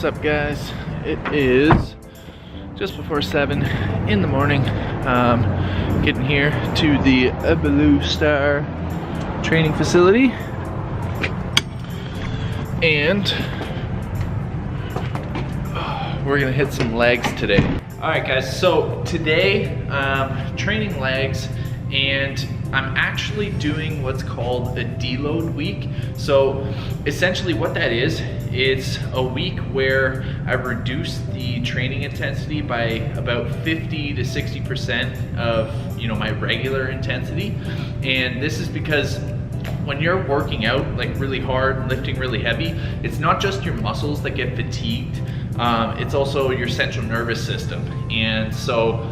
up, guys? It is just before 7 in the morning. Getting here to the Blue Star training facility, and we're gonna hit some legs today. All right, guys, so today training legs, and I'm actually doing what's called a deload week. So essentially what that is, it's a week where I've reduced the training intensity by about 50 to 60% of my regular intensity. And this is because when you're working out like really hard, lifting really heavy, it's not just your muscles that get fatigued, it's also your central nervous system. And so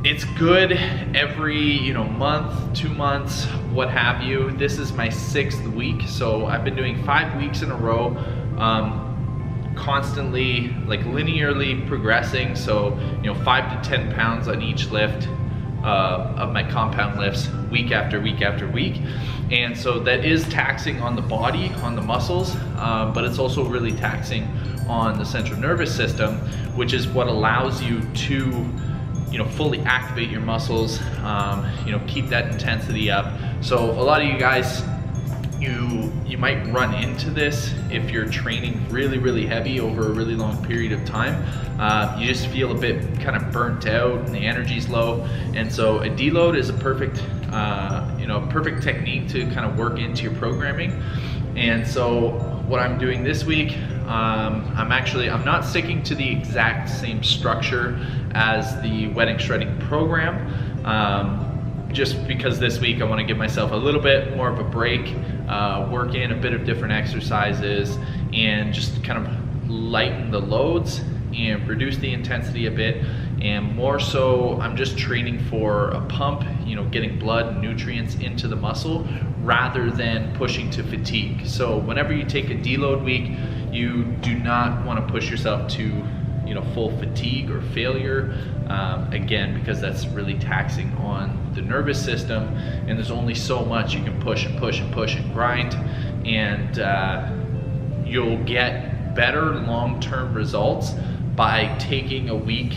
it's good every month, 2 months, what have you. This is my 6th week, so I've been doing 5 weeks in a row, constantly, like linearly progressing. So 5 to 10 pounds on each lift of my compound lifts, week after week after week. And so that is taxing on the body, on the muscles, but it's also really taxing on the central nervous system, which is what allows you to fully activate your muscles, keep that intensity up. So a lot of you guys, you might run into this if you're training really heavy over a really long period of time. You just feel a bit kind of burnt out and the energy's low. And so a deload is a perfect, perfect technique to kind of work into your programming. And so what I'm doing this week, I'm not sticking to the exact same structure as the wedding shredding program, just because this week I want to give myself a little bit more of a break, work in a bit of different exercises, and just kind of lighten the loads and reduce the intensity a bit. And more so, I'm just training for a pump, getting blood and nutrients into the muscle rather than pushing to fatigue. So whenever you take a deload week, you do not want to push yourself to full fatigue or failure, again, because that's really taxing on the nervous system, and there's only so much you can push and push and push and grind, and you'll get better long-term results by taking a week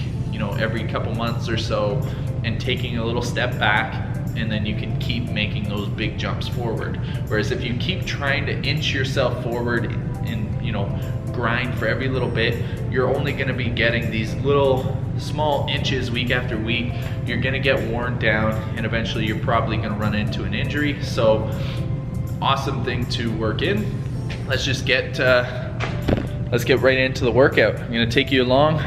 every couple months or so and taking a little step back, and then you can keep making those big jumps forward. Whereas if you keep trying to inch yourself forward and grind for every little bit, you're only going to be getting these little small inches week after week. You're going to get worn down, and eventually you're probably going to run into an injury. So awesome thing to work in. Let's get right into the workout. I'm going to take you along.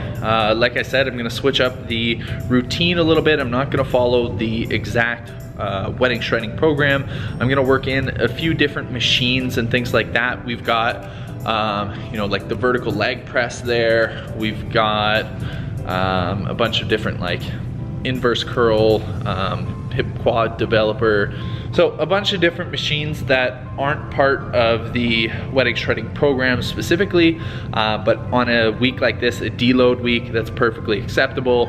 Like I said, I'm going to switch up the routine a little bit. I'm not going to follow the exact wedding shredding program. I'm going to work in a few different machines and things like that. We've got like the vertical leg press there. We've got a bunch of different like inverse curl, hip quad developer. So a bunch of different machines that aren't part of the wedding shredding program specifically, but on a week like this, a deload week, that's perfectly acceptable.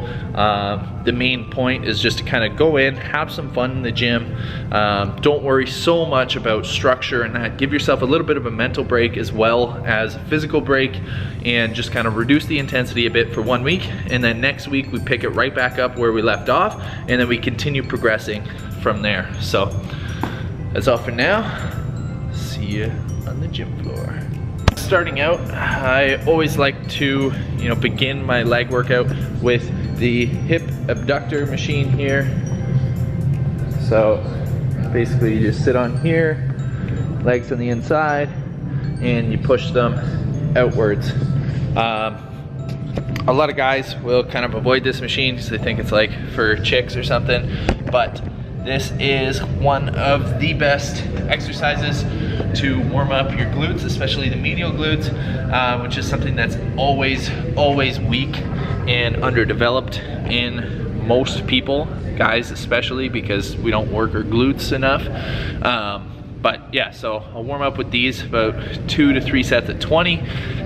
The main point is just to kind of go in, have some fun in the gym. Don't worry so much about structure and that. Give yourself a little bit of a mental break as well as a physical break, and just kind of reduce the intensity a bit for 1 week. And then next week we pick it right back up where we left off, and then we continue progressing from there. So that's all for now. See you on the gym floor. Starting out, I always like to begin my leg workout with the hip abductor machine here. So basically you just sit on here, legs on the inside, and you push them outwards. A lot of guys will kind of avoid this machine because they think it's like for chicks or something, but this is one of the best exercises to warm up your glutes, especially the medial glutes, which is something that's always weak and underdeveloped in most people, guys especially, because we don't work our glutes enough. But yeah, so I'll warm up with these about 2 to 3 sets at 20,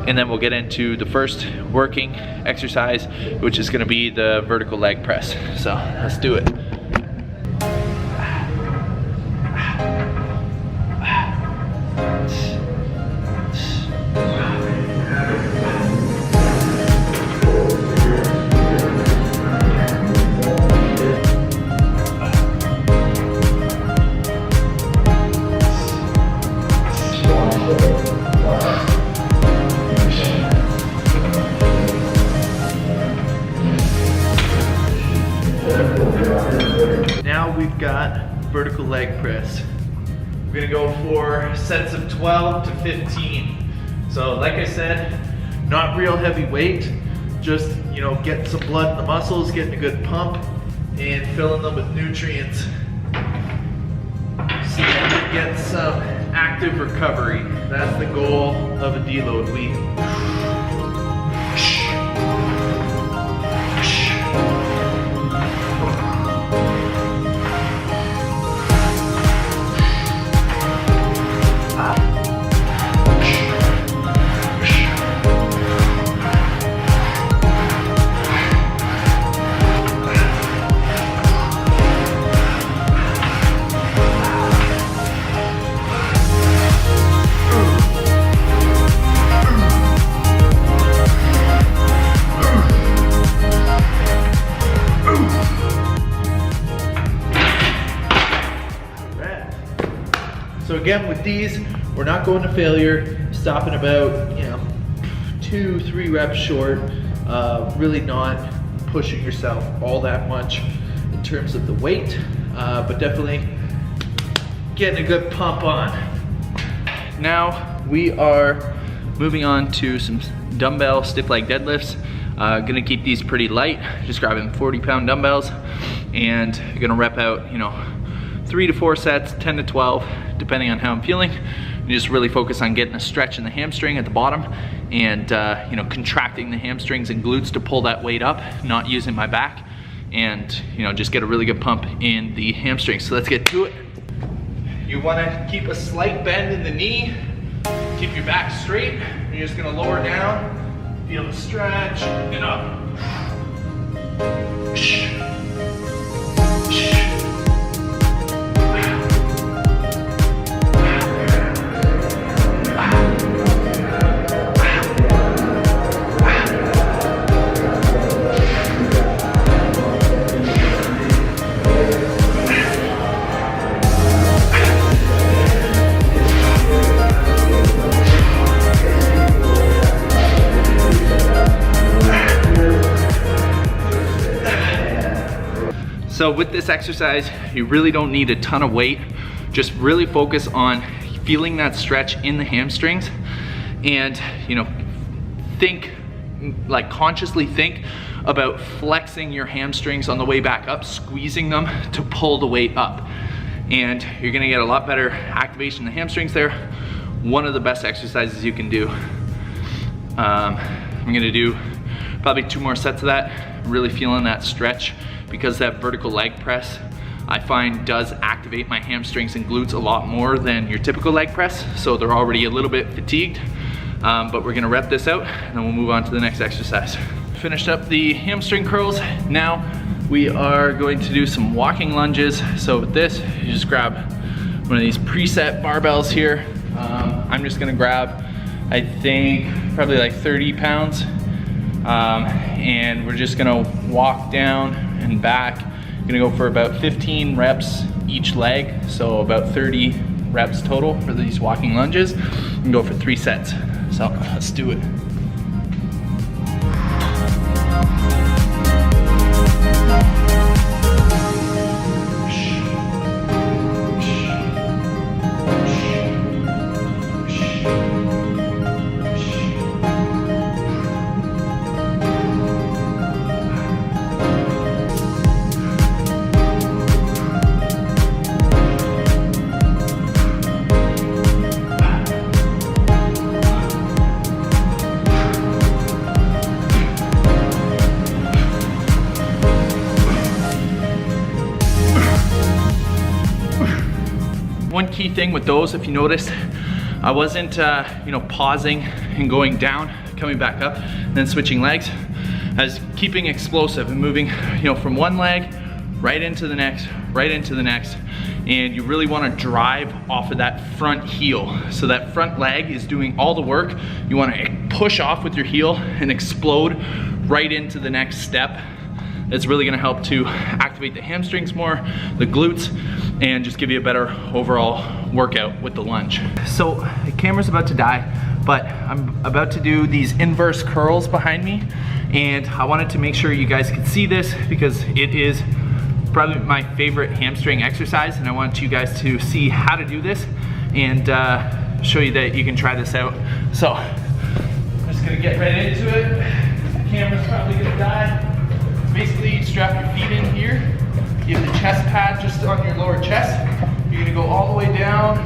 and then we'll get into the first working exercise, which is gonna be the vertical leg press. So let's do it. we've got vertical leg press. We're gonna go for sets of 12 to 15. So like I said, not real heavy weight, just, you know, getting some blood in the muscles, getting a good pump, and filling them with nutrients. So that we get some active recovery. That's the goal of a deload week. So again, with these, we're not going to failure, stopping about, you know, 2-3 reps short, really not pushing yourself all that much in terms of the weight, but definitely getting a good pump on. Now we are moving on to some dumbbell stiff leg deadlifts. Gonna keep these pretty light, just grabbing 40-pound dumbbells, and gonna rep out, you know, 3 to 4 sets, 10 to 12, depending on how I'm feeling. And just really focus on getting a stretch in the hamstring at the bottom, and you know, contracting the hamstrings and glutes to pull that weight up, not using my back, and you know, just get a really good pump in the hamstrings. So let's get to it. You want to keep a slight bend in the knee, keep your back straight. You're just going to lower down, feel the stretch, and up. So with this exercise, you really don't need a ton of weight. Just really focus on feeling that stretch in the hamstrings, and you know, think, like consciously think about flexing your hamstrings on the way back up, squeezing them to pull the weight up. And you're gonna get a lot better activation in the hamstrings there. One of the best exercises you can do. I'm gonna do probably 2 more sets of that, really feeling that stretch, because that vertical leg press I find does activate my hamstrings and glutes a lot more than your typical leg press, so they're already a little bit fatigued. But we're gonna rep this out and then we'll move on to the next exercise. Finished up the hamstring curls. Now we are going to do some walking lunges. So with this, you just grab one of these preset barbells here. I'm just gonna grab, I think, probably like 30 pounds. And we're just gonna walk down and back. I'm gonna go for about 15 reps each leg, so about 30 reps total for these walking lunges, and go for 3 sets. So let's do it. One key thing with those, if you noticed, I wasn't you know, pausing and going down, coming back up, and then switching legs. I was keeping explosive and moving, you know, from one leg right into the next, right into the next. And you really want to drive off of that front heel. So that front leg is doing all the work. You want to push off with your heel and explode right into the next step. It's really gonna help to activate the hamstrings more, the glutes, and just give you a better overall workout with the lunge. So the camera's about to die, but I'm about to do these inverse curls behind me, and I wanted to make sure you guys could see this because it is probably my favorite hamstring exercise, and I want you guys to see how to do this and show you that you can try this out. So I'm just gonna get right into it. The camera's probably gonna die. Basically, you strap your feet in here. You have the chest pad just on your lower chest. You're gonna go all the way down,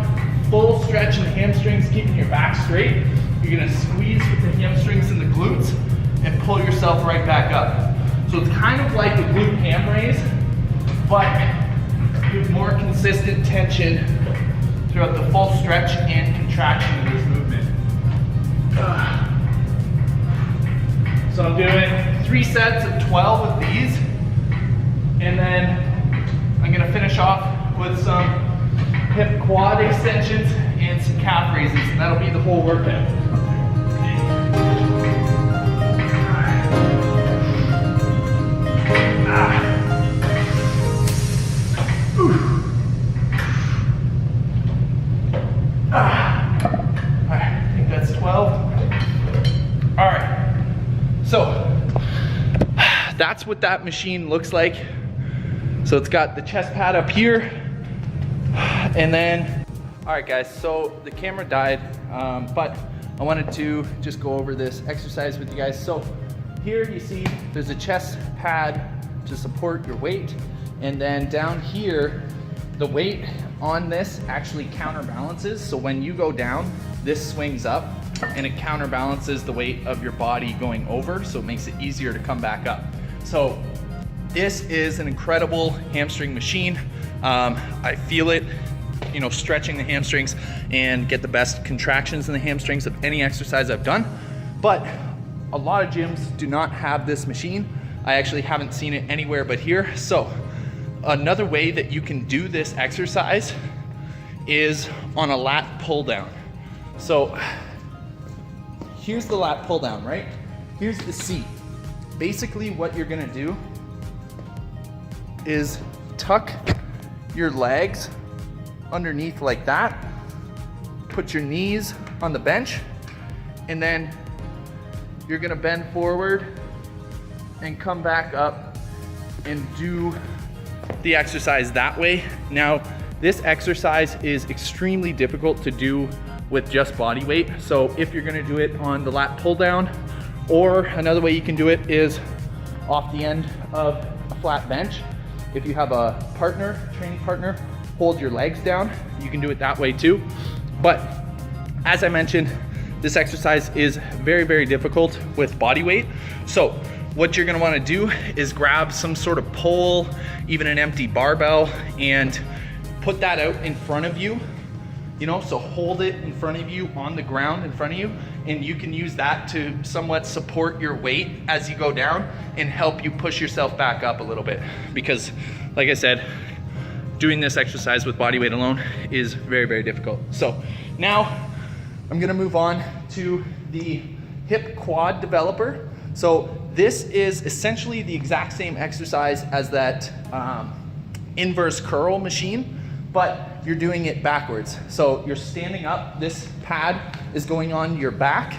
full stretch in the hamstrings, keeping your back straight. You're gonna squeeze with the hamstrings and the glutes and pull yourself right back up. So it's kind of like a glute ham raise, but with more consistent tension throughout the full stretch and contraction of this movement. So I'm doing 3 sets of 12 of these, and then I'm gonna finish off with some hip quad extensions and some calf raises, and that'll be the whole workout. I think that's 12. All right, so that's what that machine looks like. So it's got the chest pad up here, and then, all right guys, so the camera died, but I wanted to just go over this exercise with you guys. So here you see there's a chest pad to support your weight, and then down here, the weight on this actually counterbalances. So when you go down, this swings up and it counterbalances the weight of your body going over, so it makes it easier to come back up. So this is an incredible hamstring machine. I feel it, you know, stretching the hamstrings and get the best contractions in the hamstrings of any exercise I've done. But a lot of gyms do not have this machine. I actually haven't seen it anywhere but here. So another way that you can do this exercise is on a lat pull down. So here's the lat pull down, right? Here's the seat. Basically what you're gonna do is tuck your legs underneath like that, put your knees on the bench, and then you're gonna bend forward and come back up and do the exercise that way. Now, this exercise is extremely difficult to do with just body weight. So if you're gonna do it on the lat pull down, or another way you can do it is off the end of a flat bench. If you have a partner, training partner, hold your legs down, you can do it that way too. But as I mentioned, this exercise is very, very difficult with body weight. So what you're gonna wanna do is grab some sort of pole, even an empty barbell, and put that out in front of you. You know, so hold it in front of you on the ground in front of you, and you can use that to somewhat support your weight as you go down and help you push yourself back up a little bit. Because like I said, doing this exercise with body weight alone is very, very difficult. So now I'm gonna move on to the hip quad developer. So this is essentially the exact same exercise as that inverse curl machine, but you're doing it backwards. So you're standing up, this pad is going on your back,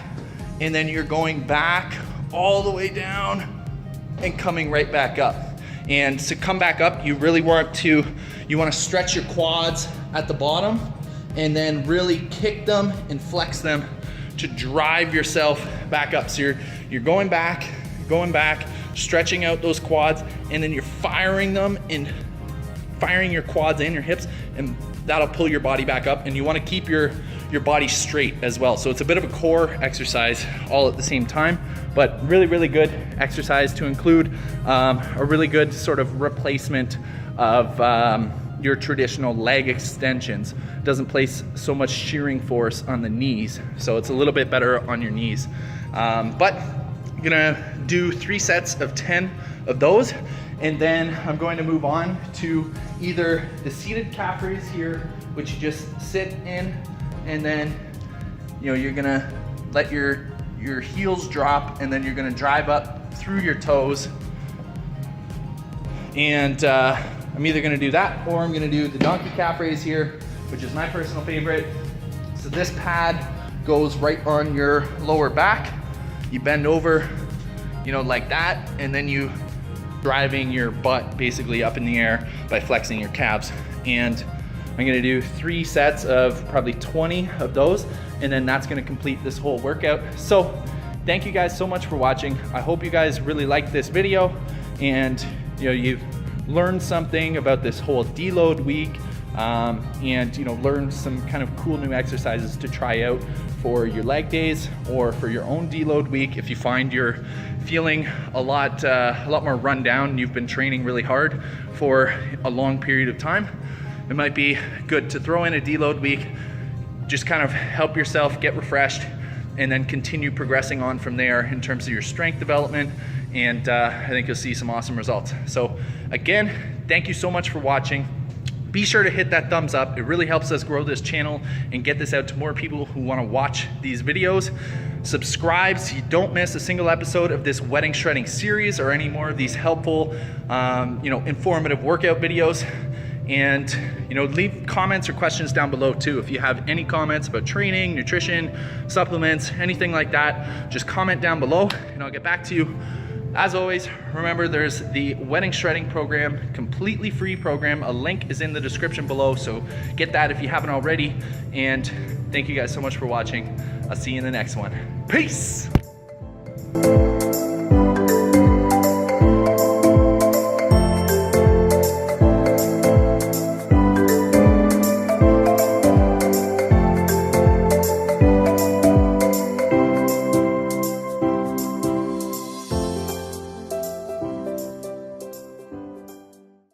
and then you're going back all the way down and coming right back up. And to come back up, you really want to stretch your quads at the bottom and then really kick them and flex them to drive yourself back up. So you're going back, stretching out those quads, and then you're firing them and firing your quads and your hips, and that'll pull your body back up. And you want to keep your body straight as well. So it's a bit of a core exercise all at the same time, but really, really good exercise to include a really good sort of replacement of your traditional leg extensions. It doesn't place so much shearing force on the knees, so it's a little bit better on your knees. But I'm gonna do 3 sets of 10 of those, and then I'm going to move on to either the seated calf raise here, which you just sit in, and then you're gonna let your heels drop, and then you're gonna drive up through your toes. And I'm either gonna do that, or I'm gonna do the donkey calf raise here, which is my personal favorite. So this pad goes right on your lower back. You bend over, like that, and then you driving your butt basically up in the air by flexing your calves. And I'm gonna do 3 sets of probably 20 of those, and then that's gonna complete this whole workout. So thank you guys so much for watching. I hope you guys really liked this video, and you've learned something about this whole deload week, and learned some kind of cool new exercises to try out for your leg days or for your own deload week. If you find you're feeling a lot more run down, you've been training really hard for a long period of time, it might be good to throw in a deload week, just kind of help yourself get refreshed, and then continue progressing on from there in terms of your strength development. And I think you'll see some awesome results. So again, thank you so much for watching. Be sure to hit that thumbs up. It really helps us grow this channel and get this out to more people who want to watch these videos. Subscribe so you don't miss a single episode of this wedding shredding series or any more of these helpful, informative workout videos. And leave comments or questions down below too. If you have any comments about training, nutrition, supplements, anything like that, just comment down below and I'll get back to you. As always, remember there's the wedding shredding program, completely free program. A link is in the description below, so get that if you haven't already. And thank you guys so much for watching. I'll see you in the next one. Peace.